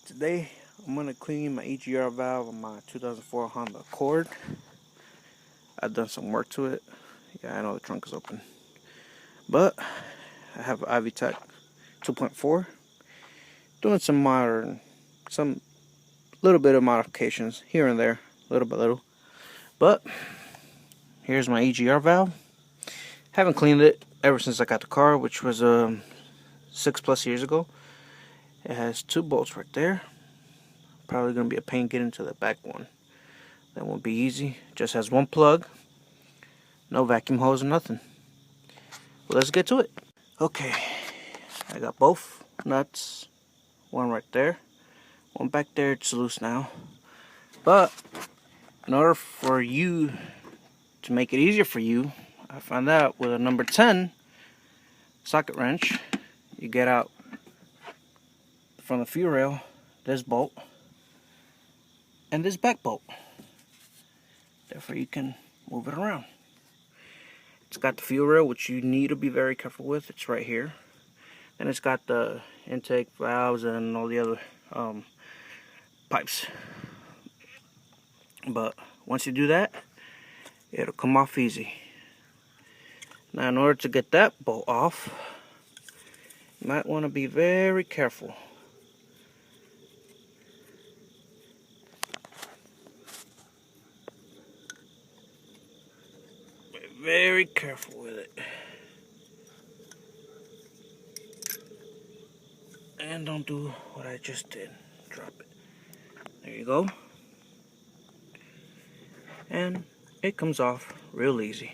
Today I'm gonna clean my EGR valve on my 2004 Honda Accord. I've done some work to it. Yeah, I know the trunk is open, but I have an IV Tech 2.4. Doing some little bit of modifications here and there, little by little. But here's my EGR valve. Haven't cleaned it ever since I got the car, which was 6+ years ago. It has 2 bolts right there. Probably gonna be a pain getting to the back one. That won't be easy. Just has 1 plug. No vacuum hose or nothing. Well, let's get to it. Okay, I got both nuts. One right there. One back there, it's loose now. But in order for you to make it easier for you, I found out with a number 10 socket wrench, you get out from the fuel rail this bolt and this back bolt. Therefore you can move it around. It's got the fuel rail, which you need to be very careful with. It's right here. And it's got the intake valves and all the other pipes. But once you do that, it'll come off easy. Now, in order to get that bolt off, you might want to be very careful. Very careful with it. And don't do what I just did. Drop it. There you go. And it comes off real easy.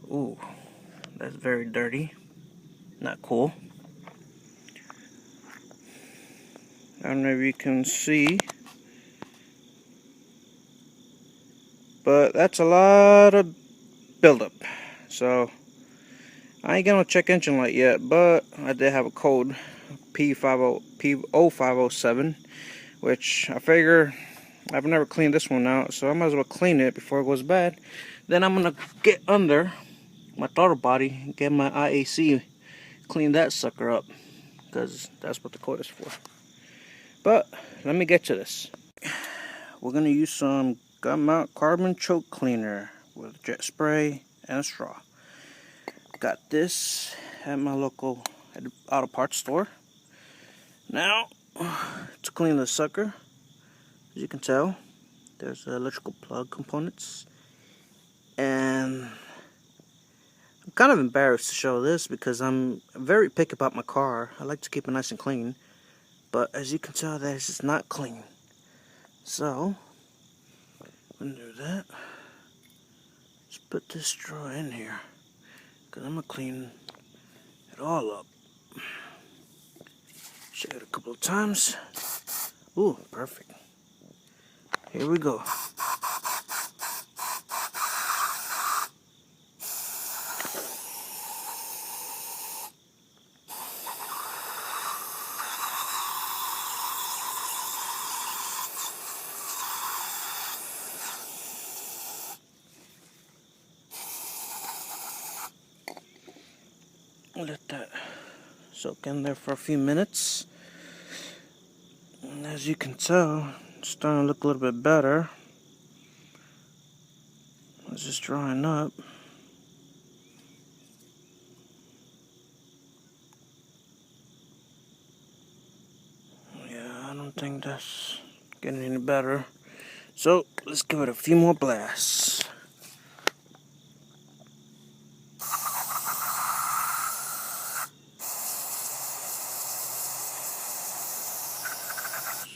Ooh, that's very dirty. Not cool. I don't know if you can see, but that's a lot of buildup. So I ain't gonna check engine light yet, but I did have a code P0507, which I figure I've never cleaned this one out, so I might as well clean it before it goes bad. Then I'm gonna get under my throttle body and get my IAC, clean that sucker up, because that's what the code is for. But let me get to this. We're gonna use some gun mount carbon choke cleaner with jet spray and a straw. Got this at my local auto parts store. Now, to clean the sucker, as you can tell, there's electrical plug components. And I'm kind of embarrassed to show this because I'm very picky about my car. I like to keep it nice and clean. But as you can tell, this is not clean. So, I'm gonna do that. Let's put this straw in here, because I'm gonna clean it all up. Shake it a couple of times. Ooh, perfect. Here we go. Let that soak in there for a few minutes. And as you can tell, it's starting to look a little bit better. It's just drying up. Yeah, I don't think that's getting any better. So let's give it a few more blasts.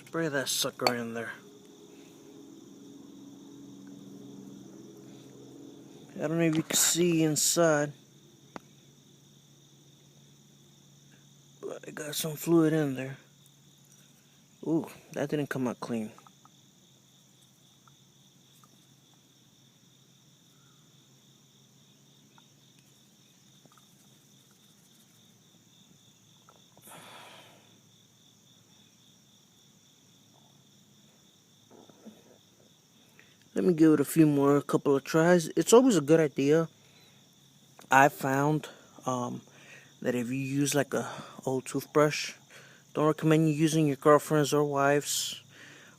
Spray that sucker in there. I don't know if you can see inside, but I got some fluid in there. Ooh, that didn't come out clean. Let me give it a couple of tries. It's always a good idea, I found, that if you use like a old toothbrush, don't recommend you using your girlfriends or wives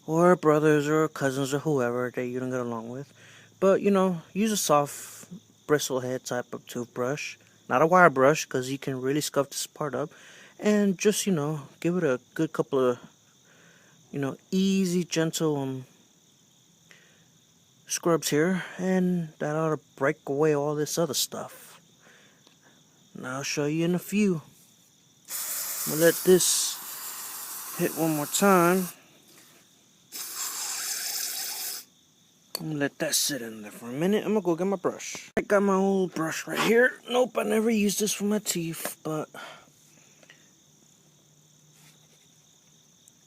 or brothers or cousins or whoever that you don't get along with. But you know, use a soft bristle head type of toothbrush, not a wire brush, because you can really scuff this part up. And just, you know, give it a good couple of, you know, easy, gentle scrubs here, and that ought to break away all this other stuff. Now I'll show you in a few. I'm gonna let this hit one more time. I'm gonna let that sit in there for a minute. I'm gonna go get my brush. I got my old brush right here. Nope, I never used this for my teeth, but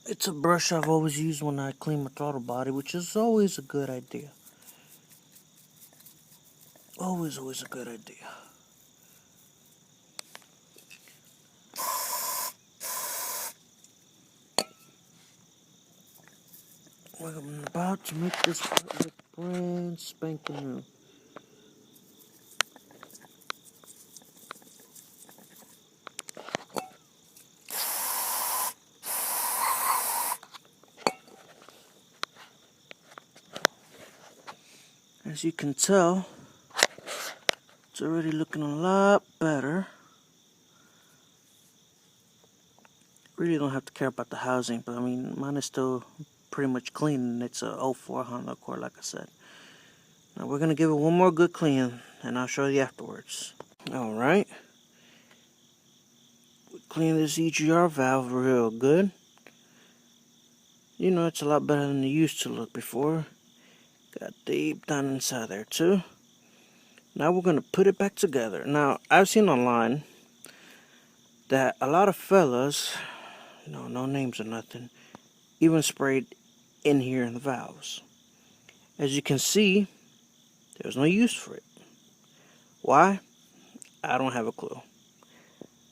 it's a brush I've always used when I clean my throttle body, which is always a good idea. Always a good idea. I'm about to make this look brand spanking new. As you can tell, it's already looking a lot better. Really don't have to care about the housing, but I mean, mine is still pretty much clean, and it's a 04 Honda Accord, like I said. Now we're gonna give it one more good clean, and I'll show you afterwards. Alright. Clean this EGR valve real good. You know, it's a lot better than it used to look before. Got deep down inside there too. Now we're gonna put it back together. Now, I've seen online that a lot of fellas, no names or nothing, even sprayed in here in the valves. As you can see, there's no use for it. Why? I don't have a clue.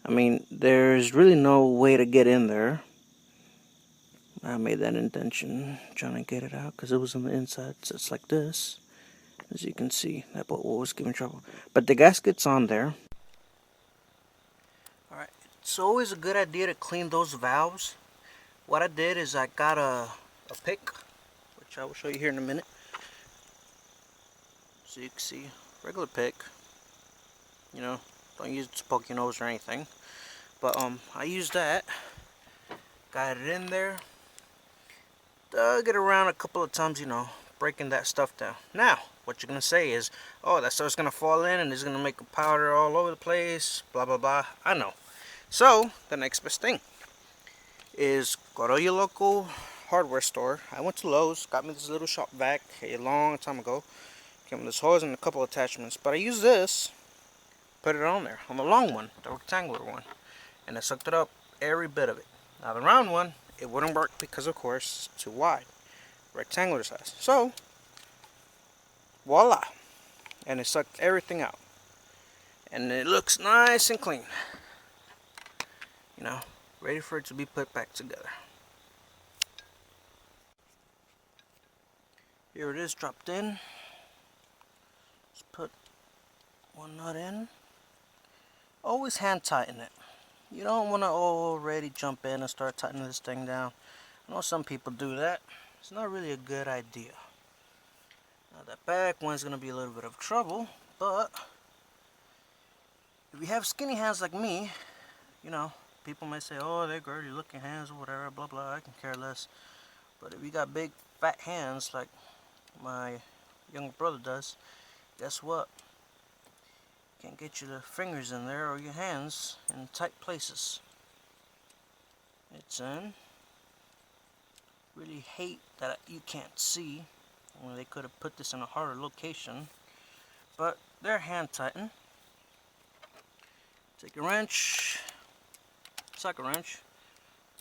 I mean, there's really no way to get in there. I made that intention trying to get it out because it was on the inside, so it's like this. As you can see, that what was giving trouble. But the gasket's on there. Alright, it's always a good idea to clean those valves. What I did is I got a pick, which I will show you here in a minute. So you can see, regular pick. You know, don't use it to poke your nose or anything. But I used that, got it in there, dug it around a couple of times, you know, breaking that stuff down. Now, what you're gonna say is, oh, that stuff's gonna fall in and it's gonna make a powder all over the place, blah blah blah. I know. So the next best thing is go to your local hardware store. I went to Lowe's, got me this little shop vac a long time ago. Came with this hose and a couple attachments, but I used this, put it on there, on the long one, the rectangular one, and I sucked it up, every bit of it. Now the round one, it wouldn't work because of course it's too wide, rectangular size. So voila, and it sucked everything out, and it looks nice and clean. You know, ready for it to be put back together. Here it is, dropped in. Let's put one nut in. Always hand tighten it. You don't want to already jump in and start tightening this thing down. I know some people do that. It's not really a good idea. Now that back one's going to be a little bit of trouble, but if you have skinny hands like me, you know, people may say, oh, they're girly looking hands or whatever, blah blah, I can care less. But if you got big fat hands like my younger brother does, guess what? Can't get your fingers in there or your hands in tight places. It's in. Really hate that you can't see. Well, they could have put this in a harder location, but they're hand tightened. Take a wrench, socket wrench.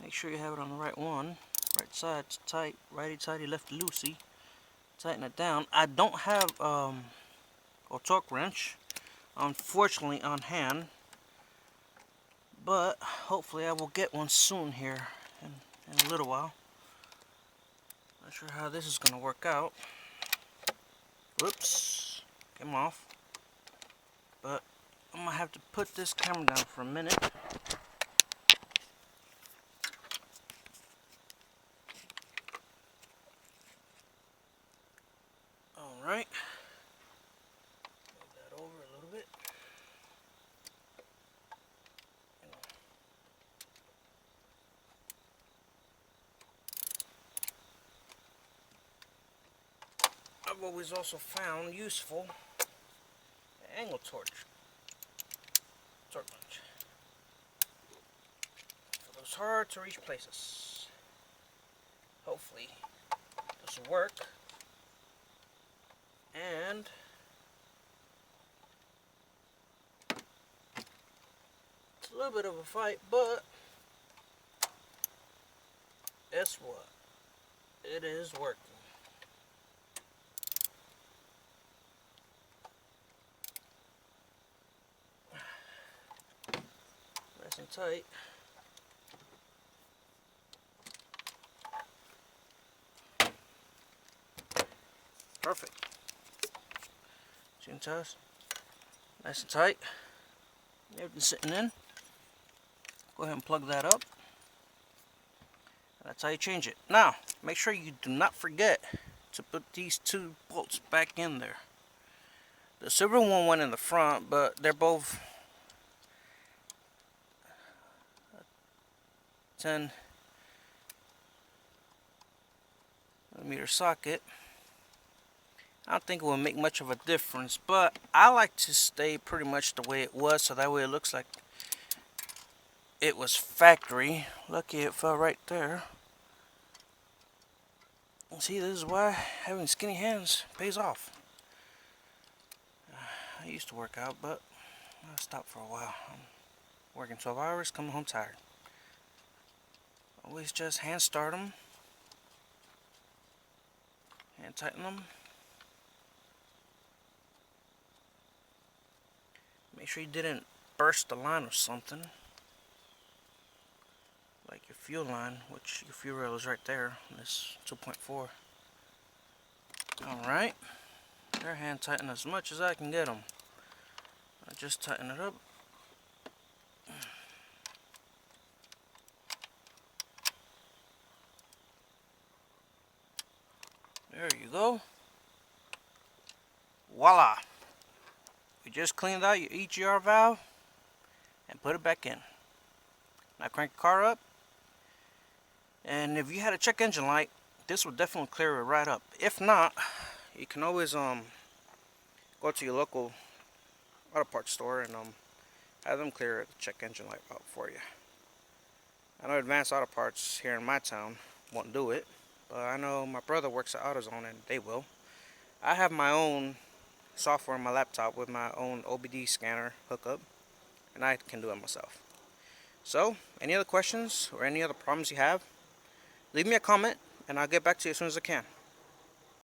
Make sure you have it on the right one. Right side's tight, righty tighty, lefty loosey. Tighten it down. I don't have a torque wrench, unfortunately, on hand, but hopefully I will get one soon here in a little while. Not sure how this is going to work out. Whoops, came off. But I'm gonna have to put this camera down for a minute. Alright. Move that over a little bit. I've always also found useful an angle torch wrench for those hard to reach places. Hopefully this will work. And it's a little bit of a fight, but guess what? It is working. Nice and tight. Perfect. Chin toss. Nice and tight. Everything's sitting in. Go ahead and plug that up. That's how you change it. Now, make sure you do not forget to put these two bolts back in there. The silver one went in the front, but they're both 10mm socket. I don't think it will make much of a difference, but I like to stay pretty much the way it was, so that way it looks like it was factory. Lucky it fell right there. See, this is why having skinny hands pays off. I used to work out, but I stopped for a while. I'm working 12 hours, coming home tired. Always just hand start them, hand tighten them. Make sure you didn't burst the line or something, like your fuel line, which your fuel rail is right there. This 2.4. Alright, they're hand tighten as much as I can get them. I just tighten it up. There you go. Voila! You just cleaned out your EGR valve and put it back in. Now crank the car up, and if you had a check engine light, this will definitely clear it right up. If not, you can always go to your local auto parts store and have them clear the check engine light out for you. I know Advanced Auto Parts here in my town won't do it, but I know my brother works at AutoZone and they will. I have my own software on my laptop with my own OBD scanner hookup, and I can do it myself. So, any other questions or any other problems you have, leave me a comment and I'll get back to you as soon as I can.